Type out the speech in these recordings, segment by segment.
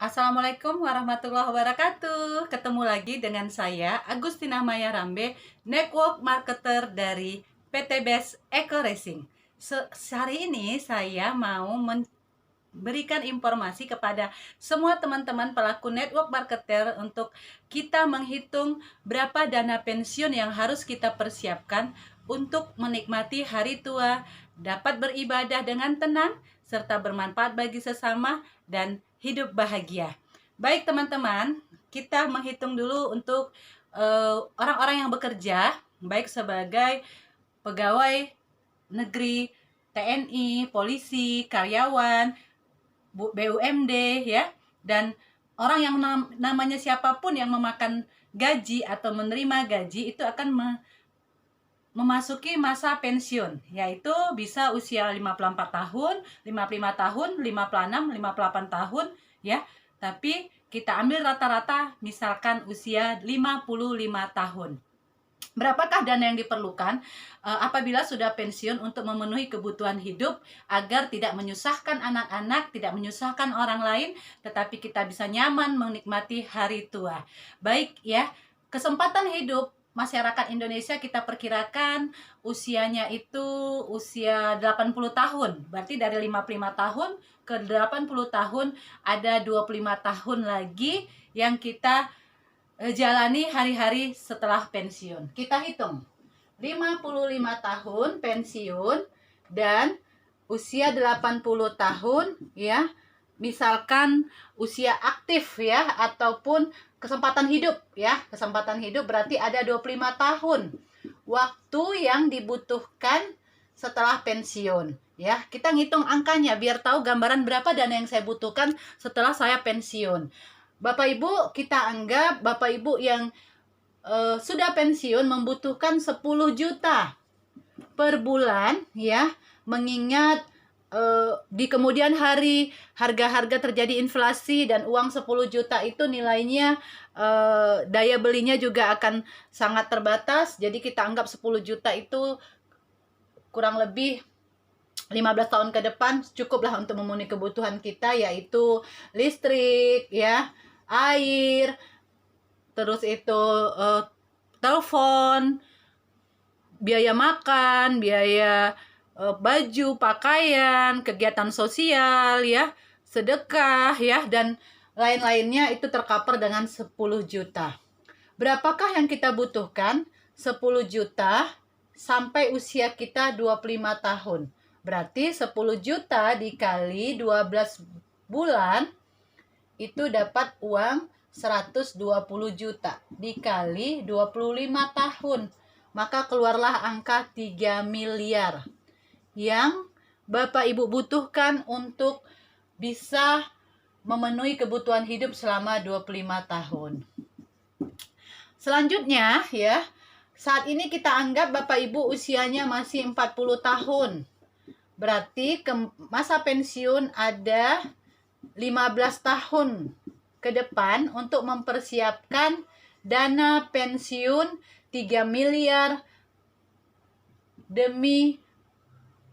Assalamualaikum warahmatullahi wabarakatuh. Ketemu lagi dengan saya Agustina Maya Rambe, Network Marketer dari PT Best Eco Racing. Hari ini saya mau memberikan informasi kepada semua teman-teman pelaku network marketer untuk kita menghitung berapa dana pensiun yang harus kita persiapkan untuk menikmati hari tua, dapat beribadah dengan tenang, serta bermanfaat bagi sesama dan hidup bahagia. Baik teman-teman, kita menghitung dulu untuk orang-orang yang bekerja, baik sebagai pegawai negeri, TNI, polisi, karyawan, BUMD ya, dan orang yang namanya siapapun yang memakan gaji atau menerima gaji itu akan memasuki masa pensiun, yaitu bisa usia 54 tahun, 55 tahun, 56, 58 tahun ya. Tapi kita ambil rata-rata misalkan usia 55 tahun. Berapakah dana yang diperlukan apabila sudah pensiun untuk memenuhi kebutuhan hidup agar tidak menyusahkan anak-anak, tidak menyusahkan orang lain, tetapi kita bisa nyaman menikmati hari tua. Baik ya, kesempatan hidup masyarakat Indonesia kita perkirakan usianya itu usia 80 tahun. Berarti dari 55 tahun ke 80 tahun ada 25 tahun lagi yang kita jalani hari-hari setelah pensiun. Kita hitung 55 tahun pensiun dan usia 80 tahun ya. Misalkan usia aktif ya, ataupun kesempatan hidup ya. Kesempatan hidup berarti ada 25 tahun waktu yang dibutuhkan setelah pensiun ya. Kita ngitung angkanya biar tahu gambaran berapa dana yang saya butuhkan setelah saya pensiun. Bapak Ibu, kita anggap Bapak Ibu yang sudah pensiun membutuhkan 10 juta per bulan ya, mengingat di kemudian hari harga-harga terjadi inflasi dan uang 10 juta itu nilainya daya belinya juga akan sangat terbatas. Jadi kita anggap 10 juta itu kurang lebih 15 tahun ke depan cukuplah untuk memenuhi kebutuhan kita, yaitu listrik ya, air, terus itu telepon, biaya makan, biaya baju, pakaian, kegiatan sosial ya, sedekah ya, dan lain-lainnya itu tercover dengan 10 juta. Berapakah yang kita butuhkan? 10 juta sampai usia kita 25 tahun. Berarti 10 juta dikali 12 bulan itu dapat uang 120 juta dikali 25 tahun. Maka keluarlah angka 3 miliar yang Bapak Ibu butuhkan untuk bisa memenuhi kebutuhan hidup selama 25 tahun. Selanjutnya ya, saat ini kita anggap Bapak Ibu usianya masih 40 tahun. Berarti ke masa pensiun ada 15 tahun ke depan untuk mempersiapkan dana pensiun 3 miliar demi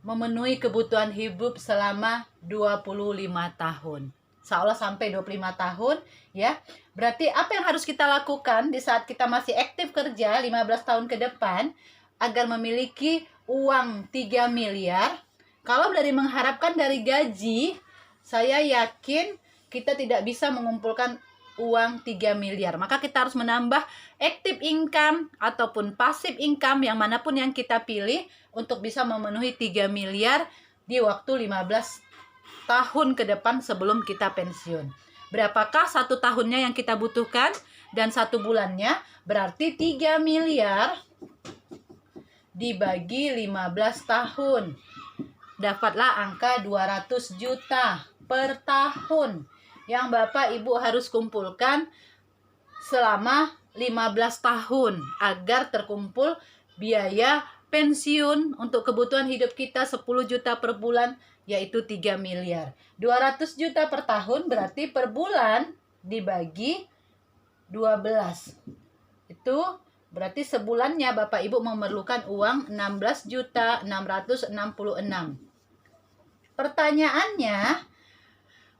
memenuhi kebutuhan hidup selama 25 tahun. Insya Allah sampai 25 tahun ya. Berarti apa yang harus kita lakukan di saat kita masih aktif kerja 15 tahun ke depan agar memiliki uang 3 miliar? Kalau dari mengharapkan dari gaji, saya yakin kita tidak bisa mengumpulkan uang 3 miliar. Maka kita harus menambah active income ataupun passive income yang manapun yang kita pilih untuk bisa memenuhi 3 miliar di waktu 15 tahun ke depan sebelum kita pensiun. Berapakah satu tahunnya yang kita butuhkan dan satu bulannya? Berarti 3 miliar dibagi 15 tahun. Dapatlah angka 200 juta per tahun yang Bapak Ibu harus kumpulkan selama 15 tahun agar terkumpul biaya pensiun untuk kebutuhan hidup kita 10 juta per bulan, yaitu 3 miliar. 200 juta per tahun berarti per bulan dibagi 12. Itu berarti sebulannya Bapak Ibu memerlukan uang 16.666. Pertanyaannya,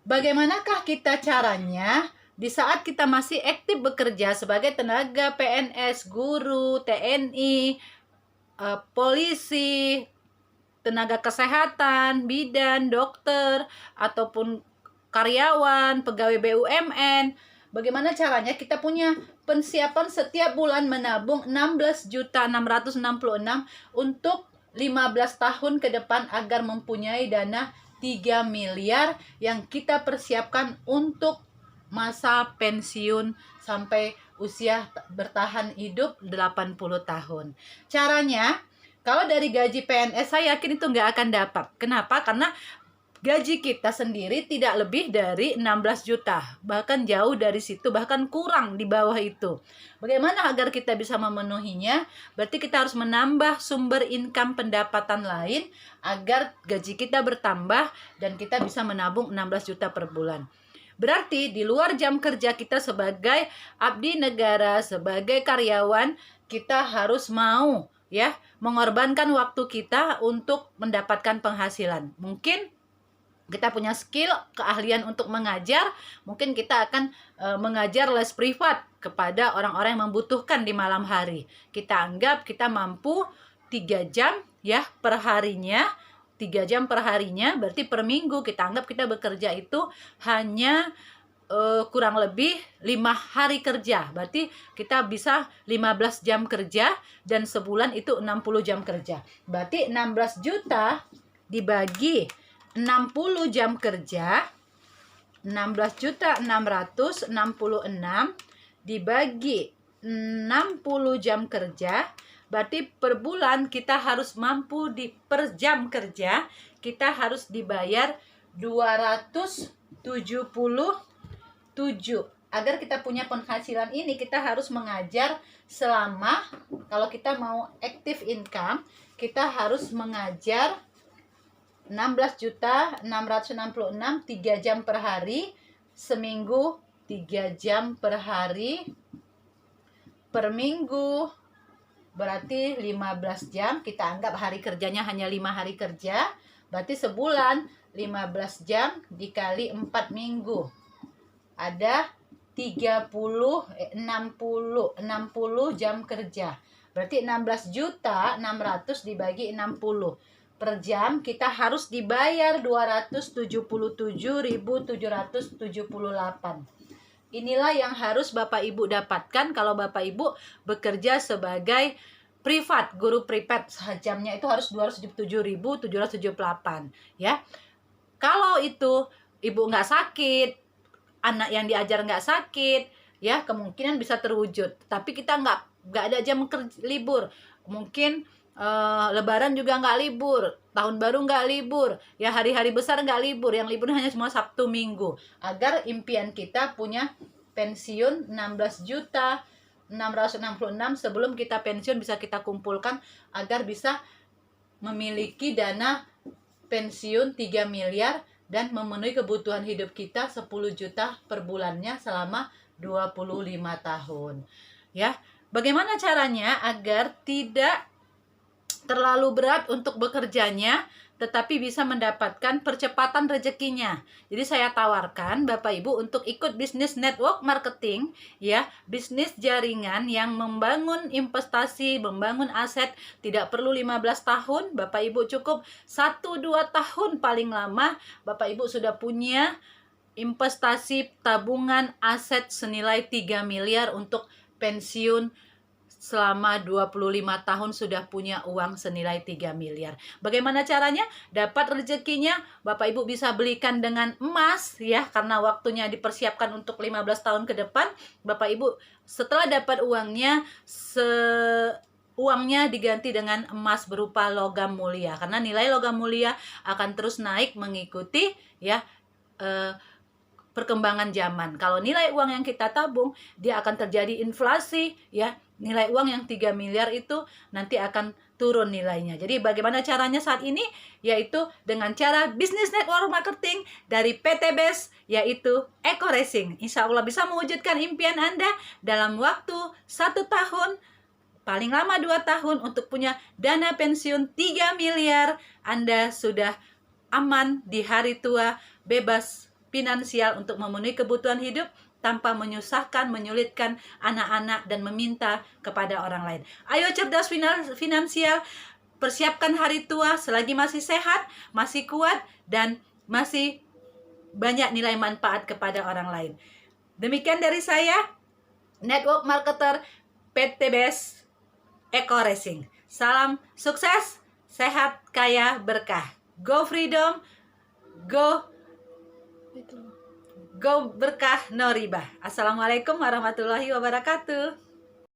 bagaimanakah kita caranya di saat kita masih aktif bekerja sebagai tenaga PNS, guru, TNI, polisi, tenaga kesehatan, bidan, dokter, ataupun karyawan, pegawai BUMN. Bagaimana caranya kita punya persiapan setiap bulan menabung 16.666 untuk 15 tahun ke depan agar mempunyai dana 3 miliar yang kita persiapkan untuk masa pensiun sampai usia bertahan hidup 80 tahun. Caranya, kalau dari gaji PNS saya yakin itu nggak akan dapat. Kenapa? Karena gaji kita sendiri tidak lebih dari 16 juta. Bahkan jauh dari situ, bahkan kurang di bawah itu. Bagaimana agar kita bisa memenuhinya? Berarti kita harus menambah sumber income pendapatan lain agar gaji kita bertambah dan kita bisa menabung 16 juta per bulan. Berarti di luar jam kerja kita sebagai abdi negara, sebagai karyawan, kita harus mau ya mengorbankan waktu kita untuk mendapatkan penghasilan. Mungkin kita punya skill, keahlian untuk mengajar, mungkin kita akan mengajar les privat kepada orang-orang yang membutuhkan di malam hari. Kita anggap kita mampu 3 jam ya per harinya, 3 jam per harinya, berarti per minggu kita anggap kita bekerja itu hanya kurang lebih 5 hari kerja. Berarti kita bisa 15 jam kerja dan sebulan itu 60 jam kerja. Berarti 16 juta dibagi 60 jam kerja, 16.666 dibagi 60 jam kerja, berarti per bulan kita harus mampu per jam kerja kita harus dibayar 277. Agar kita punya penghasilan ini kita harus mengajar selama, kalau kita mau active income, kita harus mengajar 16.666 3 jam per hari, seminggu 3 jam per hari, per minggu berarti 15 jam. Kita anggap hari kerjanya hanya 5 hari kerja, berarti sebulan 15 jam dikali 4 minggu ada 60 jam kerja. Berarti 16.600 dibagi 60 per jam kita harus dibayar 277.778. Inilah yang harus Bapak Ibu dapatkan kalau Bapak Ibu bekerja sebagai privat, guru privat. Jamnya itu harus 277.778 ya. Kalau itu Ibu nggak sakit, anak yang diajar nggak sakit, ya kemungkinan bisa terwujud. Tapi kita nggak ada jam libur. Mungkin Lebaran juga nggak libur, tahun baru nggak libur, ya hari-hari besar nggak libur, yang libur hanya semua Sabtu Minggu. Agar impian kita punya pensiun 16.666 sebelum kita pensiun bisa kita kumpulkan agar bisa memiliki dana pensiun 3 miliar dan memenuhi kebutuhan hidup kita 10 juta per bulannya selama 25 tahun. Ya, bagaimana caranya agar tidak terlalu berat untuk bekerjanya, tetapi bisa mendapatkan percepatan rezekinya. Jadi saya tawarkan Bapak Ibu untuk ikut bisnis network marketing, ya, bisnis jaringan yang membangun investasi, membangun aset, tidak perlu 15 tahun, Bapak Ibu cukup 1-2 tahun paling lama, Bapak Ibu sudah punya investasi tabungan aset senilai 3 miliar untuk pensiun. Selama 25 tahun sudah punya uang senilai 3 miliar. Bagaimana caranya? Dapat rezekinya, Bapak Ibu bisa belikan dengan emas ya, karena waktunya dipersiapkan untuk 15 tahun ke depan. Bapak Ibu setelah dapat uangnya, uangnya diganti dengan emas berupa logam mulia, karena nilai logam mulia akan terus naik mengikuti ya perkembangan zaman. Kalau nilai uang yang kita tabung, dia akan terjadi inflasi ya. Nilai uang yang 3 miliar itu nanti akan turun nilainya. Jadi bagaimana caranya saat ini? Yaitu dengan cara bisnis network marketing dari PT BES, yaitu Eco Racing. Insya Allah bisa mewujudkan impian Anda dalam waktu 1 tahun, paling lama 2 tahun untuk punya dana pensiun 3 miliar. Anda sudah aman di hari tua, bebas finansial untuk memenuhi kebutuhan hidup tanpa menyusahkan, menyulitkan anak-anak dan meminta kepada orang lain. Ayo cerdas finansial, persiapkan hari tua selagi masih sehat, masih kuat, dan masih banyak nilai manfaat kepada orang lain. Demikian dari saya, Network Marketer PTBS Eco Racing. Salam sukses, sehat, kaya, berkah. Go freedom, go berkah, no riba. Assalamualaikum warahmatullahi wabarakatuh.